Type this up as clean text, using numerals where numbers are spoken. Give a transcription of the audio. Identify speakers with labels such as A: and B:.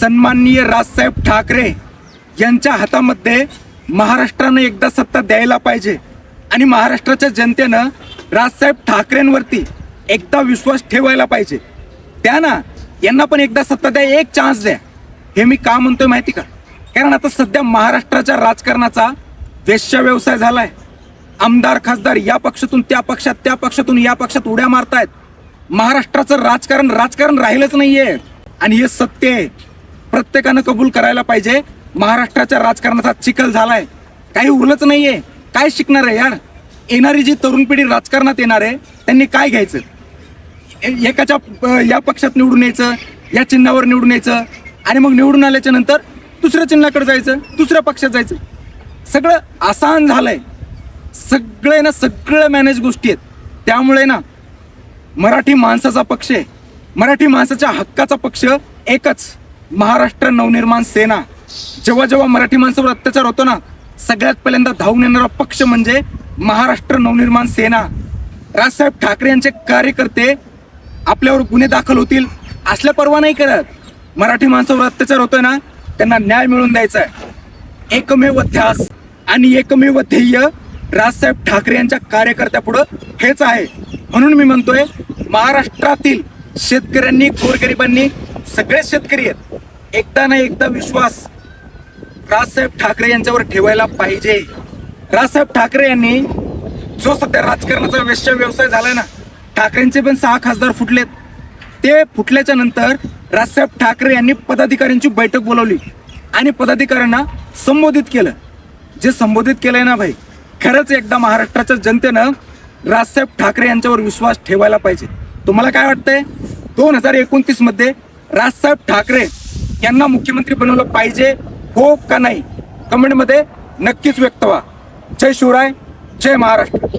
A: सन्माननीय राजसाहेब ठाकरे यांच्या हातामध्ये महाराष्ट्रानं एकदा सत्ता द्यायला पाहिजे आणि महाराष्ट्राच्या जनतेनं राजसाहेब ठाकरेंवरती एकदा विश्वास ठेवायला पाहिजे. द्या ना, यांना पण एकदा सत्ता द्या, एक चान्स द्या. हे मी का म्हणतोय माहिती का? कारण आता सध्या महाराष्ट्राच्या राजकारणाचा वेश्या व्यवसाय झालाय. आमदार खासदार या पक्षातून त्या पक्षात, त्या पक्षातून या पक्षात उड्या मारतायत. महाराष्ट्राचं राजकारण राहिलंच नाहीये आणि हे सत्य आहे. प्रत्येकानं कबूल करायला पाहिजे. महाराष्ट्राच्या राजकारणाचा चिखल झालाय, काही उरलंच नाहीये. काय शिकणार आहे यार? येणारी जी तरुण पिढी राजकारणात येणार आहे त्यांनी काय घ्यायचं? एकाच्या या पक्षात निवडून यायचं, या चिन्हावर निवडून यायचं आणि मग निवडून आल्याच्या नंतर दुसऱ्या चिन्हाकडे जायचं, दुसऱ्या पक्षात जायचं. सगळं आसान झालंय. सगळं मॅनेज गोष्टी आहेत. त्यामुळे ना मराठी माणसाचा पक्ष आहे, मराठी माणसाच्या हक्काचा पक्ष एकच, महाराष्ट्र नवनिर्माण सेना. जेव्हा जेव्हा मराठी माणसावर अत्याचार होतो ना, सगळ्यात पहिल्यांदा धावून येणारा पक्ष म्हणजे महाराष्ट्र नवनिर्माण सेना. राजसाहेब ठाकरे यांचे कार्यकर्ते आपल्यावर गुन्हे दाखल होतील असल्या पर्वा नाही करत. मराठी माणसावर अत्याचार होतोय ना, त्यांना न्याय मिळवून द्यायचा आहे. एकमेव ध्यास आणि एकमेव ध्येय राजसाहेब ठाकरे यांच्या कार्यकर्त्यापुढं हेच आहे. म्हणून मी म्हणतोय, महाराष्ट्रातील शेतकऱ्यांनी, गोरगरिबांनी, सगळे शेतकरी आहेत, एकदा ना एकदा विश्वास राजसाहेब ठाकरे यांच्यावर ठेवायला पाहिजे. राजसाहेब ठाकरे यांनी जो सध्या राजकारणाचा वेश्या व्यवसाय झालाय ना, ठाकरेंचे पण 6 खासदार फुटलेत. ते फुटल्याच्या नंतर राजसाहेब ठाकरे यांनी पदाधिकाऱ्यांची बैठक बोलावली आणि पदाधिकाऱ्यांना संबोधित केलं. जे संबोधित केलंय ना भाई, खरंच एकदा महाराष्ट्राच्या जनतेनं राजसाहेब ठाकरे यांच्यावर विश्वास ठेवायला पाहिजे. तुम्हाला काय वाटतंय? 2029 मध्ये राजसाहेब ठाकरे यांना मुख्यमंत्री बनवलं पाहिजे, हो का नाही? कमेंटमध्ये नक्कीच व्यक्त व्हा. जय शिवराय, जय महाराष्ट्र.